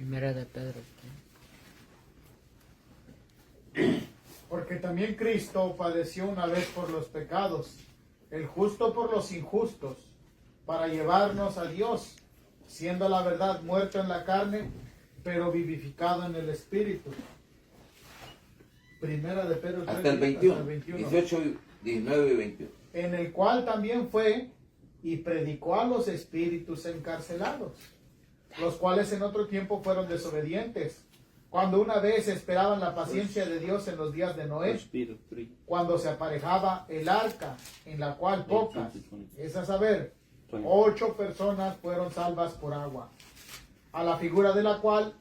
Primera de Pedro. Porque también Cristo padeció una vez por los pecados, el justo por los injustos, para llevarnos a Dios, siendo la verdad muerto en la carne, pero vivificado en el Espíritu. Primera de Pedro 3, hasta el 21, 18, 19 y 21. En el cual también fue y predicó a los espíritus encarcelados, los cuales en otro tiempo fueron desobedientes, cuando una vez esperaban la paciencia de Dios en los días de Noé, cuando se aparejaba el arca, en la cual pocas, es a saber, 8 personas fueron salvas por agua, a la figura de la cual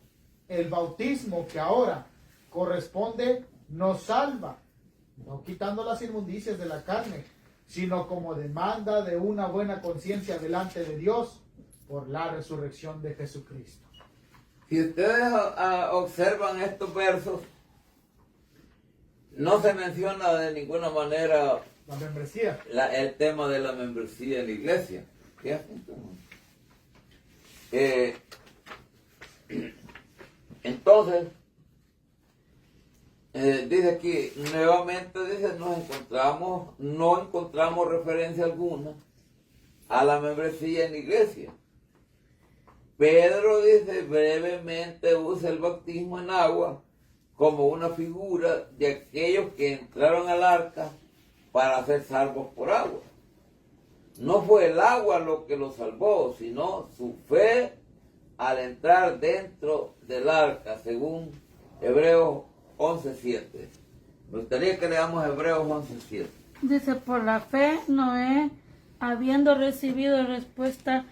el bautismo que ahora corresponde nos salva, no quitando las inmundicias de la carne, sino como demanda de una buena conciencia delante de Dios por la resurrección de Jesucristo. Si ustedes observan estos versos, no se menciona de ninguna manera La membresía. el tema de la membresía en la iglesia. ¿Qué asunto? Entonces, dice aquí, nuevamente dice, no encontramos referencia alguna a la membresía en la iglesia. Pedro dice, brevemente usa el bautismo en agua como una figura de aquellos que entraron al arca para ser salvos por agua. No fue el agua lo que los salvó, sino su fe al entrar dentro del arca, según Hebreos 11:7. Me gustaría que leamos Hebreos 11:7. Dice, por la fe Noé, habiendo recibido respuesta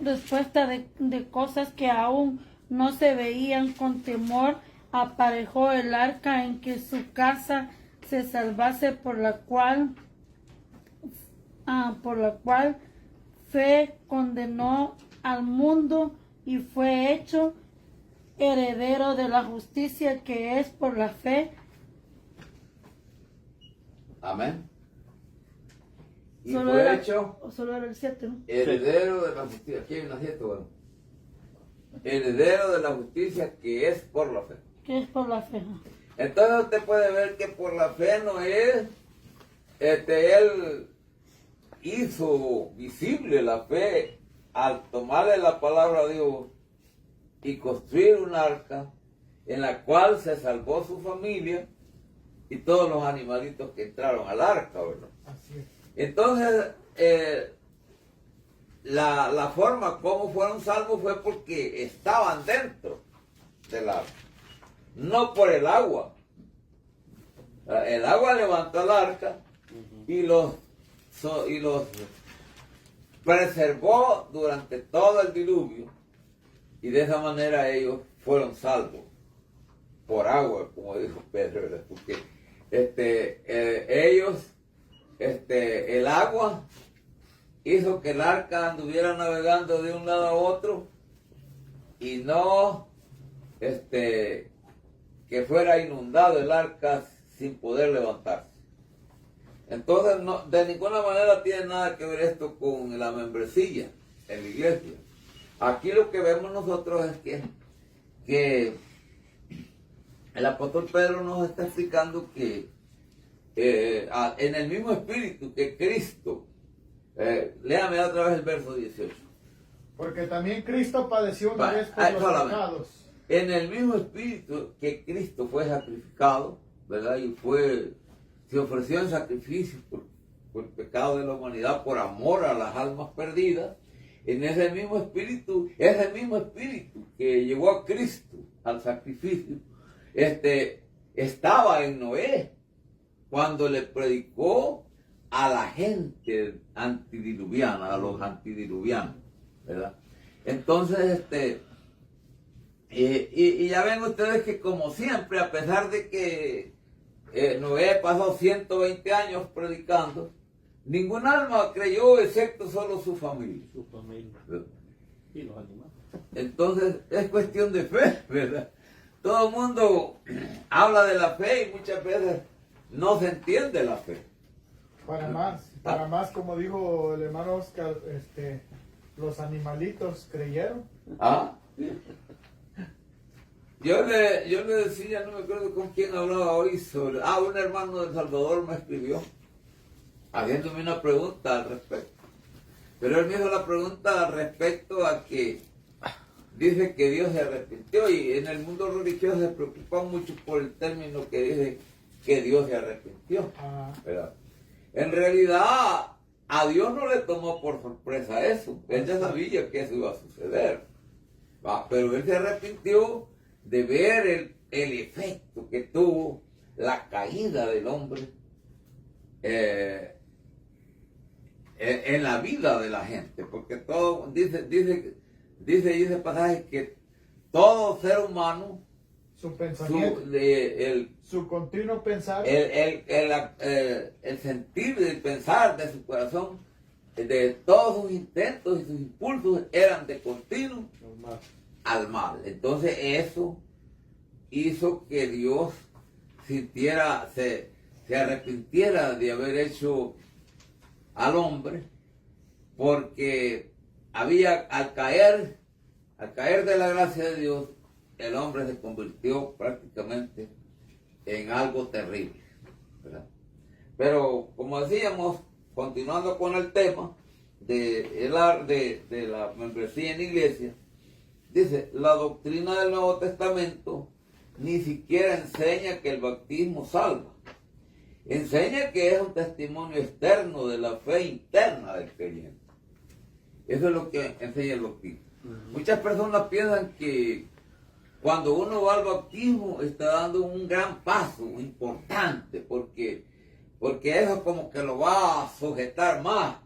de cosas que aún no se veían con temor, aparejó el arca en que su casa se salvase, por la cual fe condenó al mundo y fue hecho heredero de la justicia que es por la fe. Amén. Y Solo fue era- hecho Solo era el 7, ¿no? heredero de la justicia. Aquí hay una 7, bueno. Heredero de la justicia que es por la fe. Que es por la fe. Entonces usted puede ver que por la fe no es, él hizo visible la fe al tomarle la palabra a Dios y construir un arca en la cual se salvó su familia y todos los animalitos que entraron al arca, ¿verdad? Así es. Entonces, la forma como fueron salvos fue porque estaban dentro del arca, no por el agua. El agua levantó el arca y los preservó durante todo el diluvio, y de esa manera ellos fueron salvos por agua, como dijo Pedro, ¿verdad? Porque el agua hizo que el arca anduviera navegando de un lado a otro y no que fuera inundado el arca sin poder levantarse. Entonces, no, de ninguna manera tiene nada que ver esto con la membresía en la iglesia. Aquí lo que vemos nosotros es que el apóstol Pedro nos está explicando que en el mismo espíritu que Cristo, léame otra vez el verso 18. Porque también Cristo padeció una vez por los solamente. pecados. En el mismo espíritu que Cristo fue sacrificado, ¿verdad? Y se ofreció en sacrificio por el pecado de la humanidad, por amor a las almas perdidas. En ese mismo espíritu que llevó a Cristo al sacrificio, estaba en Noé cuando le predicó a la gente antidiluviana, a los antidiluvianos, ¿verdad? Entonces, y ya ven ustedes que como siempre, a pesar de que Noé pasó 120 años predicando, ningún alma creyó excepto solo su familia. Su familia. Y los animales. Entonces es cuestión de fe, ¿verdad? Todo el mundo habla de la fe y muchas veces no se entiende la fe. Para más, como dijo el hermano Oscar, los animalitos creyeron. ¿Ah? yo le decía, no me acuerdo con quién hablaba hoy sobre, un hermano de El Salvador me escribió haciéndome una pregunta al respecto. Pero él me hizo la pregunta al respecto a que dice que Dios se arrepintió, y en el mundo religioso se preocupa mucho por el término que dice que Dios se arrepintió. ¿Verdad? En realidad, a Dios no le tomó por sorpresa eso. Él ya sabía que eso iba a suceder. ¿Va? Pero él se arrepintió de ver el efecto que tuvo la caída del hombre en la vida de la gente. Porque todo, dice ese pasaje que todo ser humano, Su pensamiento, su continuo pensar, el sentir, el pensar de su corazón, de todos sus intentos y sus impulsos eran de continuo al mal. Entonces eso hizo que Dios sintiera, se arrepintiera de haber hecho al hombre, porque al caer de la gracia de Dios, el hombre se convirtió prácticamente en algo terrible, ¿verdad? Pero como decíamos, continuando con el tema de la membresía en la iglesia, dice, la doctrina del Nuevo Testamento ni siquiera enseña que el bautismo salva. Enseña que es un testimonio externo de la fe interna del creyente. Eso es lo que enseña el bautismo. Muchas personas piensan que cuando uno va al bautismo está dando un gran paso importante, porque eso como que lo va a sujetar más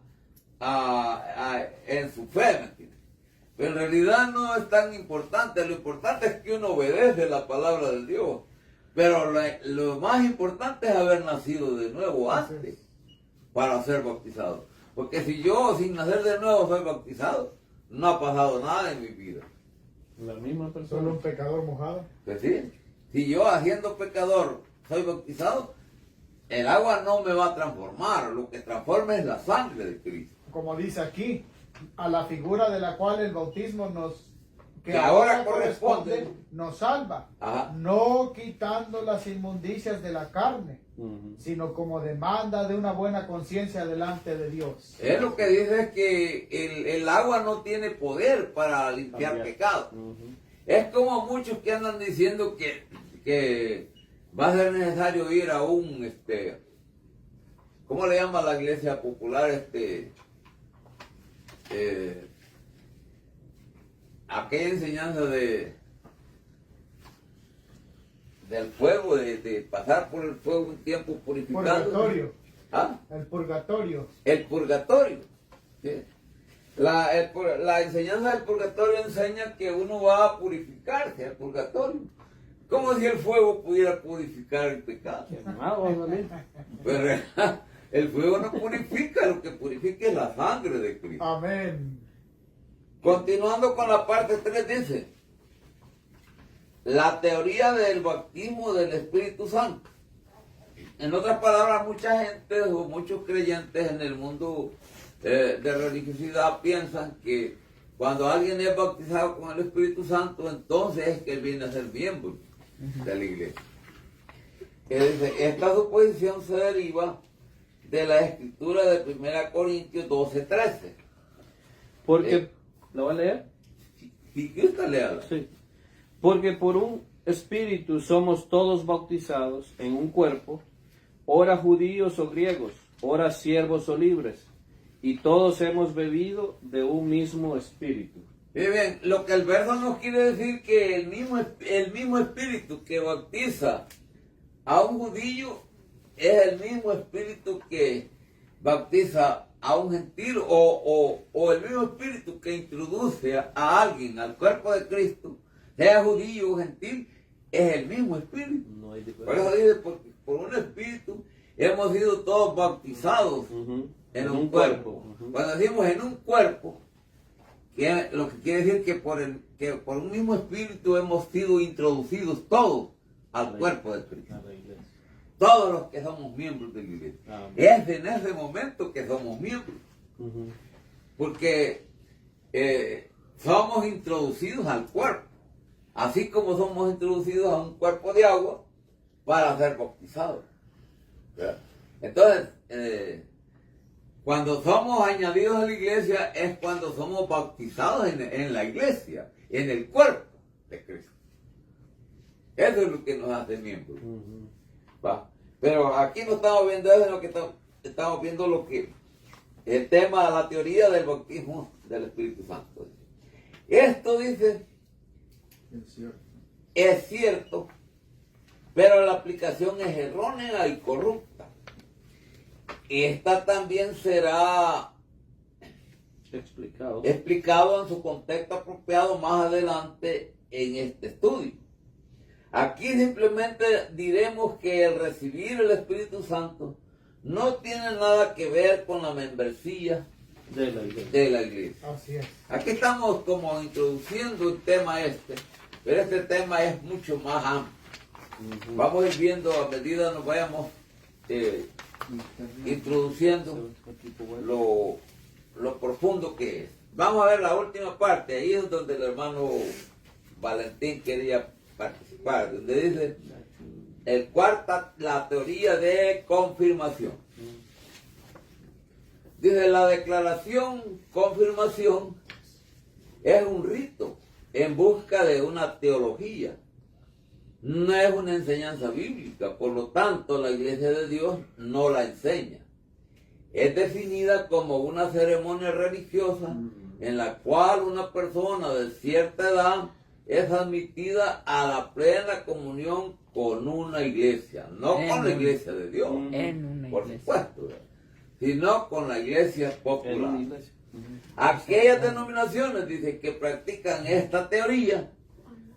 en su fe, ¿me entiendes? Pero en realidad no es tan importante. Lo importante es que uno obedece la palabra de Dios. Pero lo más importante es haber nacido de nuevo antes para ser bautizado. Porque si yo sin nacer de nuevo soy bautizado, no ha pasado nada en mi vida. La misma persona. solo un pecador mojado. Pues sí, si yo haciendo pecador soy bautizado, el agua no me va a transformar. Lo que transforma es la sangre de Cristo. Como dice aquí, a la figura de la cual el bautismo que ahora ahora corresponde, nos salva, Ajá. no quitando las inmundicias de la carne, Ujú. sino como demanda de una buena conciencia delante de Dios. Es lo que dice es que el agua no tiene poder para limpiar Cambiar. pecado. Ujú. Es como muchos que andan diciendo que va a ser necesario ir a un, ¿cómo le llama la iglesia popular? Aquella enseñanza del fuego, de pasar por el fuego un tiempo purificado. Purgatorio. ¿Ah? El purgatorio. El purgatorio. ¿Sí? La enseñanza del purgatorio enseña que uno va a purificarse al purgatorio. Como si el fuego pudiera purificar el pecado. Quemado, ¿no? Pero el fuego no purifica, lo que purifica es la sangre de Cristo. Amén. Continuando con la parte 3 dice, la teoría del bautismo del Espíritu Santo. En otras palabras, mucha gente o muchos creyentes en el mundo de religiosidad piensan que cuando alguien es bautizado con el Espíritu Santo, entonces es que él viene a ser miembro de la iglesia. Esta suposición se deriva de la escritura de 1 Corintios 12:13. Porque, ¿lo va a leer? Si gusta, léala. Sí. Porque por un espíritu somos todos bautizados en un cuerpo, ora judíos o griegos, ora siervos o libres, y todos hemos bebido de un mismo espíritu. Bien, lo que el verso nos quiere decir que el mismo espíritu que bautiza a un judío es el mismo espíritu que bautiza a un gentil o el mismo espíritu que introduce a alguien al cuerpo de Cristo, sea judío o gentil, es el mismo espíritu. No hay Por eso diferencia. dice, porque por un espíritu hemos sido todos bautizados Ujú. en un cuerpo. Ujú. Cuando decimos en un cuerpo, lo que quiere decir que por un mismo espíritu hemos sido introducidos todos al cuerpo de Cristo. A la iglesia. Todos los que somos miembros de la iglesia. Amén. Es en ese momento que somos miembros. Ujú. Porque somos introducidos al cuerpo. así como somos introducidos a un cuerpo de agua para ser bautizados. ¿Verdad? Entonces, cuando somos añadidos a la iglesia es cuando somos bautizados en la iglesia, en el cuerpo de Cristo. Eso es lo que nos hace miembros. ¿Va? Pero aquí no estamos viendo eso, sino que estamos viendo el tema de la teoría del bautismo del Espíritu Santo. Esto dice, es cierto, pero la aplicación es errónea y corrupta. Esta también será explicado en su contexto apropiado más adelante en este estudio. Aquí simplemente diremos que el recibir el Espíritu Santo no tiene nada que ver con la membresía de la iglesia. Así es. Aquí estamos como introduciendo el tema pero este tema es mucho más amplio. Vamos a ir viendo a medida nos vayamos introduciendo lo profundo que es. Vamos a ver la última parte, ahí es donde el hermano Valentín quería participar, donde dice la teoría de confirmación. Dice, la declaración confirmación es un rito en busca de una teología. No es una enseñanza bíblica, por lo tanto la Iglesia de Dios no la enseña. Es definida como una ceremonia religiosa en la cual una persona de cierta edad es admitida a la plena comunión con una iglesia, no con la Iglesia de Dios, por supuesto, sino con la iglesia popular. Aquellas denominaciones, dice, que practican esta teoría,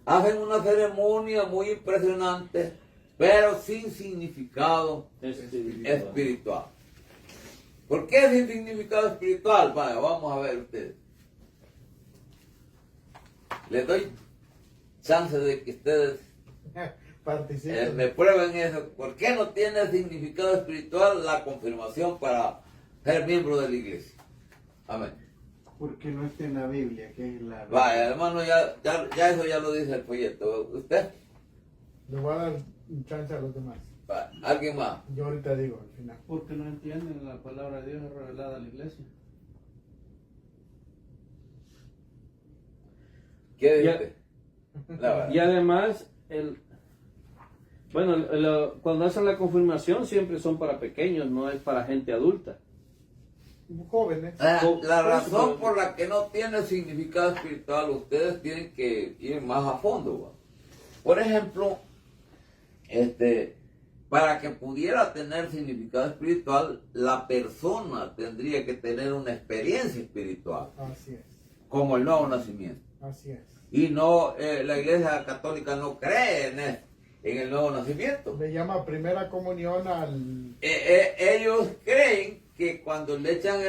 hacen una ceremonia muy impresionante, pero sin significado espiritual. ¿Por qué sin significado espiritual? Vaya, vamos a ver ustedes. Les doy chance de que ustedes Participen. me prueben eso. ¿Por qué no tiene significado espiritual la confirmación para ser miembro de la iglesia? Amén. Porque no está en la Biblia, que es la... Vaya, hermano, ya eso ya lo dice el folleto. ¿Usted? Le voy a dar un chance a los demás. Vaya, ¿alguien más? Yo ahorita digo al final. Porque no entienden la palabra de Dios es revelada a la iglesia. ¿Qué dice? La verdad. Y además, cuando hacen la confirmación siempre son para pequeños, no es para gente adulta. Jóvenes. La razón por la que no tiene significado espiritual, ustedes tienen que ir más a fondo. ¿Va? Por ejemplo, para que pudiera tener significado espiritual, la persona tendría que tener una experiencia espiritual, Así es. como el nuevo nacimiento. Así es. Y no, la Iglesia Católica no cree en el nuevo nacimiento. Le llama primera comunión al... Ellos creen que cuando le echan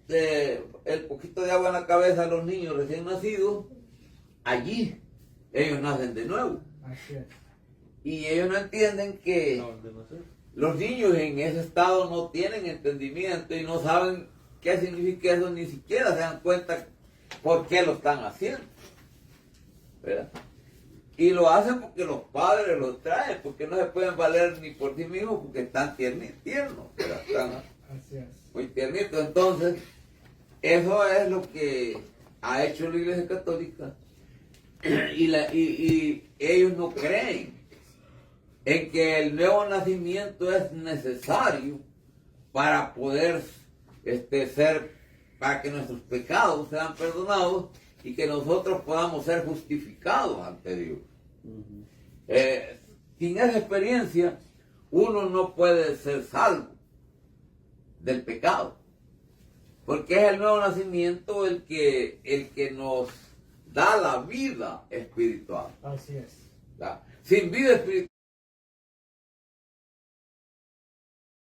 el poquito de agua en la cabeza a los niños recién nacidos, allí ellos nacen de nuevo. Así es. Y ellos no entienden que los niños en ese estado no tienen entendimiento y no saben qué significa eso, ni siquiera se dan cuenta por qué lo están haciendo. ¿Verdad? Y lo hacen porque los padres los traen, porque no se pueden valer ni por sí mismos, porque están tiernos, ¿verdad? Están Así es. muy tiernitos. Entonces, eso es lo que ha hecho la Iglesia Católica. Y ellos no creen en que el nuevo nacimiento es necesario para poder para que nuestros pecados sean perdonados y que nosotros podamos ser justificados ante Dios. Sin esa experiencia, uno no puede ser salvo del pecado, porque es el nuevo nacimiento el que nos da la vida espiritual. Así es. ¿Verdad? Sin vida espiritual